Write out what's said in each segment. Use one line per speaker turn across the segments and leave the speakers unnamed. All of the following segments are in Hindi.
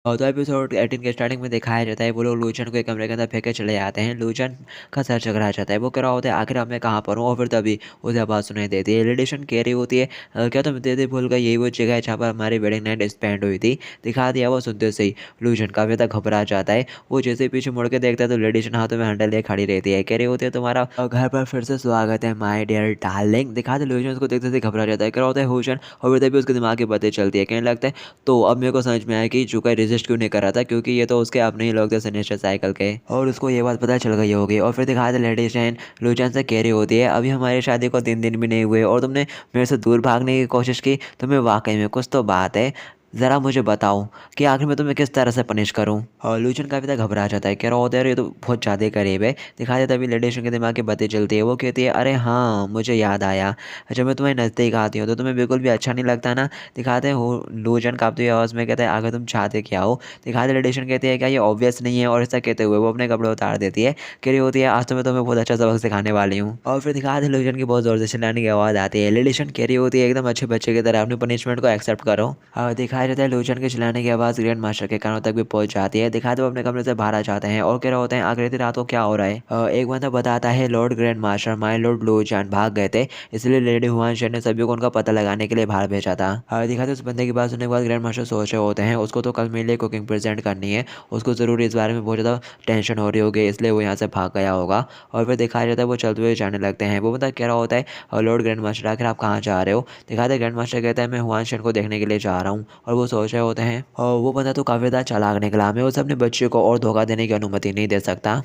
तो एपिसोड 18 के स्टार्टिंग में दिखाया जाता है वो लोग लूजन को एक कमरे के अंदर फेंक के चले जाते हैं। लूजन का सर चकरा जाता है। वो कह रहा होता है आखिर अब मैं कहाँ पर हूँ, और फिर तभी उसे आवाज़ सुनाई देती है। रेडिएशन कह रही होती है क्या तुम दे भूल गए, यही वो जगह है जहाँ पर हमारी वेडिंग नाइट स्पेंड हुई थी। दिखा दिया। वो सुनते से ही लूजन काफ़ी ज़्यादा घबरा जाता है। वो जैसे ही पीछे मुड़ के देखता है तो रेडिएशन हाथों में हंडल लिए खड़ी रहती है। कह रही होती है तुम्हारा घर पर फिर से स्वागत है माय डियर डार्लिंग। दिखा दे लूजन उसको देखते से घबरा जाता है। कह रहा होता है हुजन, और फिर तभी उसके दिमाग की बातें चलती है। कहने लगता है तो अब मेरे को समझ में आया कि चूका रेजिस्ट क्यों नहीं कर रहा था, क्योंकि ये तो उसके अपने ही लोग थे सिनेस्टर साइकिल के, और उसको ये बात पता चल गई होगी। और फिर दिखाया था लेडी जैन लूचन से कह रही होती है अभी हमारी शादी को 3 दिन भी नहीं हुए और तुमने मेरे से दूर भागने की कोशिश की, तुम्हें वाकई में कुछ तो बात है। ज़रा मुझे बताओ कि आखिर मैं तुम्हें किस तरह से पनिश करूं। और लूचन काफ़ी ज़्यादा घबरा जाता है। कह रहा होता है ये तो बहुत ज़्यादा करीब है। दिखाया जाता है अभी लेडी के दिमाग की बातें चलती है। वो कहती है अरे हाँ मुझे याद आया, जब मैं तुम्हें नज़दीक आती हूँ तो तुम्हें बिल्कुल भी अच्छा नहीं लगता ना। दिखाते हैं लूजन काँपती हुई आवाज़ में कहता है आगे तुम चाहते क्या हो। दिखाते रेडिएशन कहती है क्या ये ऑब्वियस नहीं है, और ऐसा कहते हुए वो अपने कपड़े उतार देती है। कह रही होती है आज तो मैं तुम्हें बहुत अच्छा सबक सिखाने वाली हूँ। और फिर दिखाते लूजन की बहुत ज़ोर से चिल्लाने की आवाज़ आती है। रेडिएशन कह रही होती है एकदम अच्छे बच्चे की तरह अपनी पनिशमेंट को एक्सेप्ट करो। और दिखाया जाता है लूजन के चिल्लाने की आवाज़ ग्रैंड मास्टर के कानों तक भी पहुंच जाती है। दिखाते वो अपने कमरे से बाहर आ जाते हैं और कह रहे होते हैं आखिरी रात को क्या हो रहा है। एक बंदा बताता है Lord grand master my Lord लूजन भाग गए थे, इसलिए लेडी हुआनशेन ने सभी को उनका पता लगाने के लिए बाहर भेजा था। दिखाते उस बंदे की बात सुनने के बाद ग्रैंड मास्टर सोच रहे होते हैं उसको तो कल मेरे लिए कुकिंग प्रेजेंट करनी है, उसको ज़रूर इस बारे में बहुत ज़्यादा टेंशन हो रही होगी, इसलिए वो यहाँ से भाग गया होगा। और फिर दिखाया जाता है वो चलते हुए जाने लगते हैं। वो बंदा कह रहा होता है लॉर्ड ग्रैंड मास्टर आखिर आप कहाँ जा रहे हो। दिखाते ग्रैंड मास्टर कहता है मैं हुआनशेन को देखने के लिए जा रहा हूँ। और वो सोच रहे होते हैं और वो बंदा तो काफ़ी ज़्यादा चालाक निकला, मैं उसे अपने बच्चे को और धोखा देने की अनुमति नहीं दे सकता।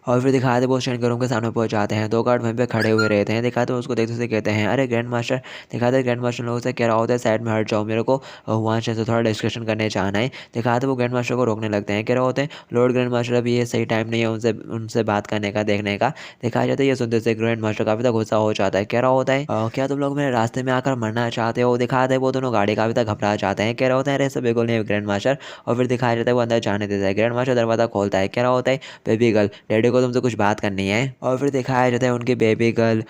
और फिर दिखाते हैं वो शंकर रूम के सामने पहुंच जाते हैं। 2 गार्ड वहीं पे खड़े हुए रहते हैं। दिखाते हैं उसको देखते से कहते हैं अरे ग्रैंड मास्टर। दिखाते हैं ग्रैंड मास्टर लोगों से कह रहा होता है साइड में हट जाओ, मेरे को हुआनशेन से थोड़ा डिस्कशन करने जाना है। दिखाते वो ग्रैंड मास्टर को रोकने लगते हैं। कह रहे होते हैं लॉर्ड ग्रैंड मास्टर अभी ये सही टाइम नहीं है उनसे उनसे बात करने का, देखने का। दिखाया जाता है ये सुनते से ग्रैंड मास्टर काफ़ी ज़्यादा गुस्सा हो जाता है। कह रहा होता है क्या तुम लोग मेरे रास्ते में आकर मरना चाहते हो। दिखाते हैं वो दोनों गाड़ी काफ़ी ज़्यादा घबरा जाते हैं। कह रहा होता है अरे सब बिल्कुल नहीं ग्रैंड मास्टर। और फिर दिखाया जाता है वो अंदर जाने देता है। ग्रैंड मास्टर दरवाज़ा खोलता है। कह रहा होता है बेबी गर्ल डैडी को तुमसे कुछ बात करनी है। और फिर दिखाया जाता है उनकी बेबी गर्ल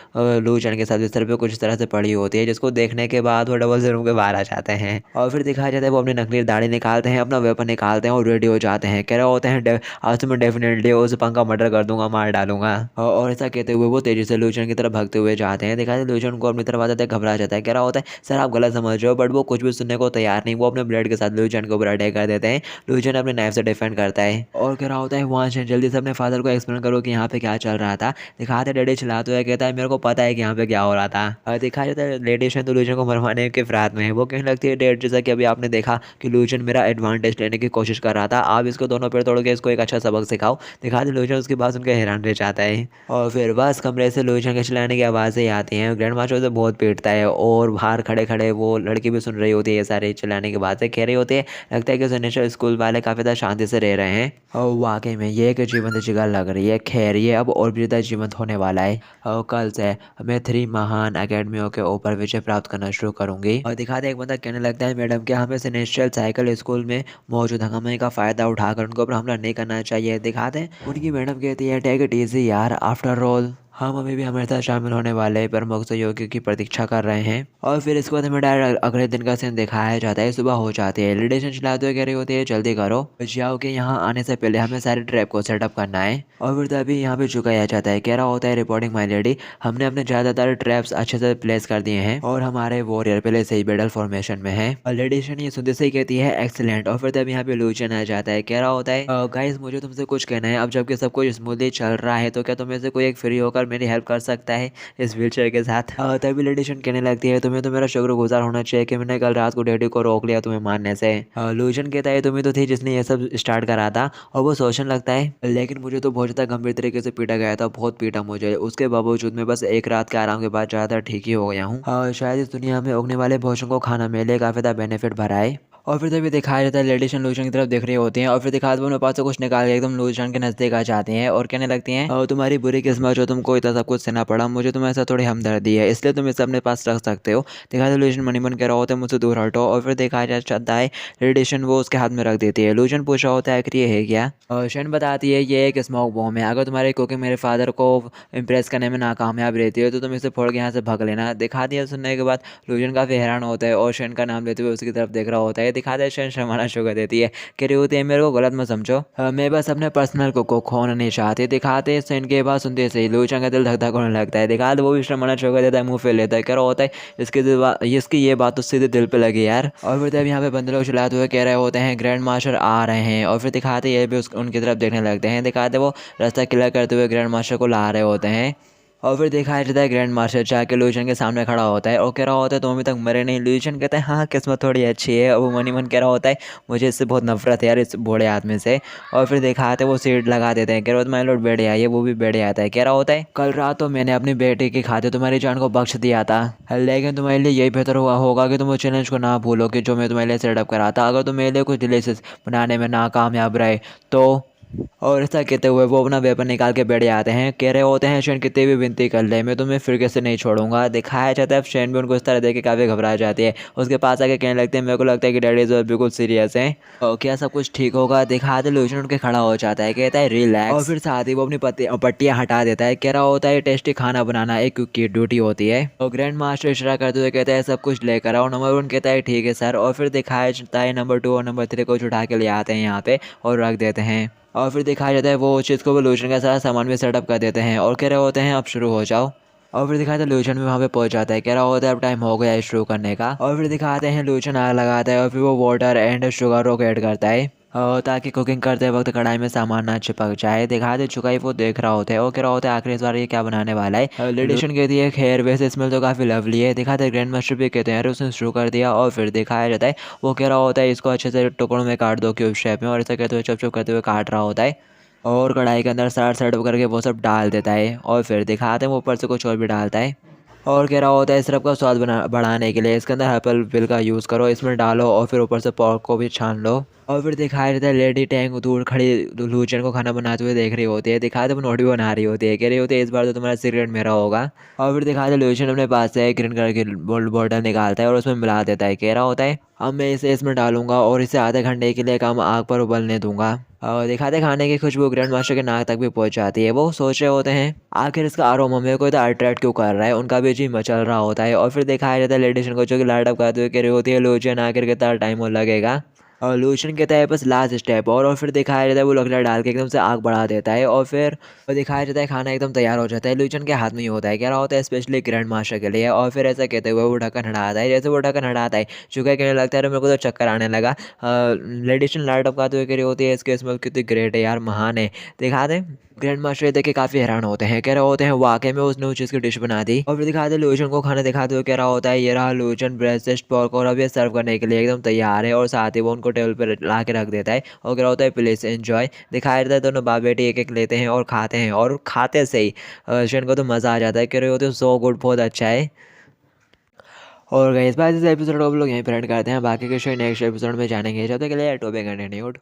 लूचन के साथ बिस्तर पे कुछ इस तरह से पड़ी होती है, जिसको देखने के बाद वो डबल से रूम के बाहर आ जाते हैं। और फिर दिखाया जाता है वो अपनी नकली दाढ़ी निकालते हैं, अपना वेपन निकालते हैं और रेडी हो जाते हैं। कह रहे होते हैं आज तो मैं डेफिनेटली उस पंख का मर्डर कर दूंगा, मार डालूंगा। और ऐसा कहते हुए वो तेजी से लूचन की तरफ भागते हुए जाते हैं। दिखाते लूचन को अपनी तरफ आ जाता है, घबरा जाता है। कह रहा होता है सर आप गलत समझ रहे हो, बट वो कुछ भी सुनने को तैयार नहीं। वो अपने ब्लेड के साथ लूचन के ऊपर अटैक कर देते हैं। लूचन अपने नाइफ से डिफेंड करता है और कह रहा होता है वहाँ से जल्दी से अपने फादर को एक्सप्लेन करो कि यहाँ पे क्या चल रहा था। दिखाते डैडी चिल्लाते हुए कहता है मेरे को पता है कि यहाँ पे क्या हो रहा था। और दिखाया जाता है लेडीशन तो लूजन को मरवाने के फिराक में है। वो कहने लगती है डैड जैसा कि अभी आपने देखा कि लूजन मेरा एडवांटेज लेने की कोशिश कर रहा था, आप इसको दोनों पैर तोड़ के इसको एक अच्छा सबक सिखाओ। दिखाते लूजन उसकी बात सुनकर हैरान रह जाता है। और फिर बस कमरे से लूजन के चिल्लाने की आवाज़ें आती हैं। ग्रैंड मास्टर उसे बहुत पीटता है और बाहर खड़े खड़े वो लड़की भी सुन रही होती है, ये सारे चिल्लाने की बातें कह रही होती है। लगता है कि सिग्नेचर स्कूल वाले काफ़ी ज़्यादा शांति से रह रहे हैं। और वाकई में ये एक जीवंत जगह लग रही है। खैर ये अब और भी ज़्यादा जीवंत होने वाला है। और कल से मैं 3 महान एकेडमियों के ऊपर विजय प्राप्त करना शुरू करूंगी। और दिखाते एक बंदा कहने लगता है मैडम क्या हमें सिनेस्ट्रियल साइकिल स्कूल में मौजूद हंगामे का फ़ायदा उठाकर उनके ऊपर हमला नहीं करना चाहिए। दिखाते हैं उनकी मैडम कहती है टेक इट इजी यार, आफ्टर ऑल हम अभी भी हमारे साथ शामिल होने वाले प्रमुख सहयोगी की प्रतीक्षा कर रहे हैं। और फिर इसके बाद हमें डायरेक्ट अगले दिन का सीन दिखाया जाता है। सुबह हो जाती है, रेडिएशन चलाते हुए कह रही होती है जल्दी करो बचियाओ के यहाँ आने से पहले हमें सारे ट्रैप को सेटअप करना है। और फिर तभी यहाँ पे चुकाया जाता है। कह रहा होता है रिपोर्टिंग माय लेडी, हमने अपने ज़्यादातर ट्रैप्स अच्छे से प्लेस कर दिए हैं और हमारे वॉरियर पहले से ही बैटल फॉर्मेशन में है। और रेडिएशन ये सुनते से ही कहती है एक्सीलेंट। और फिर तब यहाँ पे लूचन आ जाता है। कह रहा होता है गाइस मुझे तुमसे कुछ कहना है, अब जबकि सब कुछ स्मूथली चल रहा है तो क्या तुम में से कोई एक फ्री होकर मेरी हेल्प कर सकता है इस व्हीलचेयर के साथ। तभी लेडिशन कहने लगती है तुम्हें तो मेरा शुक्रगुजार होना चाहिए कि मैंने कल रात को डैडी को रोक लिया तुम्हें मारने से। लूजन कहता है तुम्हें तो थी जिसने ये सब स्टार्ट करा था। और वो सोचने लगता है लेकिन मुझे तो बहुत ज़्यादा गंभीर तरीके से पीटा गया था, बहुत पीटा मुझे, उसके बावजूद मैं बस एक रात के आराम के बाद ज़्यादा ठीक ही हो गया हूँ। शायद इस दुनिया में उगने वाले भोजन को खाना मेरे लिए काफ़ी ज़्यादा बेनिफिट भरा है। और फिर तभी दिखाया जाता है लेडीशन लूजन की तरफ देख रही होती हैं और फिर दिखाते वो अपने पास से कुछ निकाल के एकदम लूजन के नज़दीक आ जाती हैं और कहने लगती हैं तुम्हारी बुरी किस्मत जो तुमको इतना सब कुछ सहना पड़ा, मुझे तुम्हें ऐसा थोड़ी हमदर्दी है इसलिए तुम इसे अपने पास रख सकते हो। दिखाते लूजन मनी मन कह रहा होता है मुझसे दूर हटो। और फिर दिखाया जाता है रेडिएशन वो उसके हाथ में रख देती है। लूजन पूछ रहा होता है कि ये है क्या। और शन बताती है ये एक स्मोक बॉम्ब है, अगर तुम्हारी कुकिंग मेरे फादर को इम्प्रेस करने में नाकामयाब रहती है तो तुम इसे फोड़ के यहाँ से भाग लेना। दिखा दिया सुनने के बाद लूजन काफ़ी हैरान होता है और शन का नाम लेते हुए उसकी तरफ देख रहा होता है। दिखाते शेन शर्माना शुरू कर देती है, कह रही होती है मेरे को गलत मत समझो, मैं बस अपने पर्सनल को खोना नहीं चाहती। दिखाते शेन के बाद सुनते सही लूचन का दिल धक धक होने लगता है। दिखाते वो भी शर्माना शुरू कर देता है, मुँह फेर लेता है, कह रहा होता है इसकी ये बात तो सीधे दिल पे लगी यार। और फिर तब यहाँ पे बंदे लोग चिल्लाते हुए कह रहे होते हैं ग्रैंड मास्टर आ रहे हैं, और फिर दिखाते ये भी उनकी तरफ देखने लगते हैं। दिखाते वो रास्ता क्लियर करते हुए ग्रैंड मास्टर को ला रहे होते हैं। और फिर दिखाया जाता है ग्रैंड मास्टर जाके लूशन के सामने खड़ा होता है और कह रहा होता है तुम अभी तक मरे नहीं। लूशन कहता है हाँ किस्मत थोड़ी अच्छी है। और वो मनी मन कह रहा होता है मुझे इससे बहुत नफरत है यार, इस बूढ़े आदमी से। और फिर दिखाते वो सीट लगा देते हैं, कह रहा होता माय लॉर्ड बैठ आइए। वो भी बैठ आता है, कह रहा होता है कल रात तो मैंने अपनी बेटी की खातिर तुम्हारी जान को बख्श दिया था, लेकिन तुम्हारे लिए यही बेहतर हुआ होगा कि तुम उस चैलेंज को ना भूलो कि जो मैं तुम्हारे लिए सेटअप करा था। अगर तुम मेरे लिए कुछ डिलीशियस बनाने में नाकामयाब रहे तो। और ऐसा कहते हुए वो अपना वेपन निकाल के बैठ जाते हैं, कह रहे होते हैं शेन कितनी भी विनती कर ले मैं तुम्हें फिर कैसे नहीं छोड़ूंगा। दिखाया जाता है शेन भी उनको इस तरह देख के काफ़ी घबरा जाती है। उसके पास आके कहने लगते हैं मेरे को लगता है कि डैडी इस बार बिल्कुल सीरियस है और क्या सब कुछ ठीक होगा। दिखाते लूशन उनके खड़ा हो जाता है, कहता है रिलैक्स, और फिर साथ ही वो अपनी पट्टियाँ हटा देता है, कह रहा होता है टेस्टी खाना बनाना एक कुक की ड्यूटी होती है। और ग्रैंड मास्टर इशारा करते हुए कहता है सब कुछ लेकर आओ। नंबर 1 कहता है ठीक है सर। और फिर दिखाया जाता है नंबर 2 और नंबर 3 को उठा के ले आते हैं यहाँ पे और रख देते हैं। और फिर दिखाया जाता है वो उस चीज़ को वो लूशन का सारा सामान भी सेटअप कर देते हैं और कह रहे होते हैं अब शुरू हो जाओ। और फिर दिखाते हैं लूशन भी वहाँ पे पहुँच जाता है, कह रहा होता है अब टाइम हो गया है शुरू करने का। और फिर दिखाते हैं लूशन आग लगाता है और फिर वो वाटर एंड शुगर को ऐड करता है ताकि कुकिंग करते वक्त कढ़ाई में सामान ना चिपक जाए। दिखाते चुका ही वो देख रहा होता है और कह रहा होता है आखिर इस बार ये क्या बनाने वाला है। लेडिशन कहती है खैर वैसे स्मेल तो काफ़ी लवली है। दिखाते ग्रैंड मास्टर भी कहते हैं अरे उसने शुरू कर दिया। और फिर दिखाया जाता है वो कह रहा होता है इसको अच्छे से टुकड़ों में काट दो क्यूब शेप में, और ऐसा कहते हुए चुप चुप करते हुए काट रहा होता है और कढ़ाई के अंदर साइड साइड करके वो सब डाल देता है। और फिर दिखाते हैं वो ऊपर से कुछ और भी डालता है और कह रहा होता है सिरप का स्वाद बढ़ाने के लिए इसके अंदर हर्बल बिल का यूज़ करो, इसमें डालो और फिर ऊपर से पॉर्क को भी छान लो। और फिर दिखाया जाता है लेडी टैंक दूर खड़ी लूचन को खाना बनाते हुए देख रही होती है। दिखाते वो नोट भी बना रही होती है, कह रही होती है इस बार तो तुम्हारा सिगरेट मेरा होगा। और फिर दिखाते लूचन अपने पास से ग्रीन कलर की बॉटल निकालता है और उसमें मिला देता है, कह रहा होता है अब मैं इसे इसमें डालूंगा और इसे आधे घंटे के लिए कम आग पर उबलने दूंगा। और दिखाते खाने की खुशबू ग्रैंड मास्टर के नाक तक भी पहुंच जाती है। वो सोच रहे होते हैं आखिर इसका अरोमा मेरे को इतना अट्रैक्ट क्यों कर रहा है। उनका भी जी मचल रहा होता है। और फिर दिखाया जाता है लेडीशन को जो कि लाइट अप करते हुए कह रही होती है लूचन आखिर कितना टाइम और लगेगा। और लूशन कहता है बस लास्ट स्टेप और फिर दिखाया जाता है वो लकड़ा डाल के एकदम से आग बढ़ा देता है और फिर दिखाया जाता है खाना एकदम तैयार हो जाता है। लूशन के हाथ में ही होता है, क्या रहा होता है स्पेशली ग्रैंड मास्टर के लिए। और फिर ऐसा कहते हुए वो ढक्कन हटाता है, जैसे वो ढक्कन हटाता है चूँकि कहने लगता है मेरे को तो चक्कर आने लगा। लेडीशन लाइट अप करते हुए कह रही होती है इसकी स्मेल कितनी ग्रेट है यार, महान है। दिखा दें ग्रैंड मास्टर देख के काफ़ी हैरान होते हैं, कह रहे होते हैं वाकई में उसने उस चीज़ की डिश बना दी। और फिर दिखाते लूशन को खाना दिखाते हुए कह रहा होता है ये रहा लूशन ब्रेस्ट पोर्क और अब ये सर्व करने के लिए एकदम तैयार है। और साथ ही वो उनको टेबल पर ला के रख देता है और कह रहा होता है प्लीज़ एंजॉय। दिखाया जाता है दोनों बाप बेटी एक एक लेते हैं और खाते हैं और खाते से ही शेन को तो मज़ा आ जाता है, कह रहे होते हैं सो गुड, बहुत अच्छा है। और इस बार इस एपिसोड को हम लोग यहीं पर एंड करते हैं, बाकी के शो नेक्स्ट एपिसोड में जानेंगे। जब तक के लिए टॉपिक कंटिन्यूड।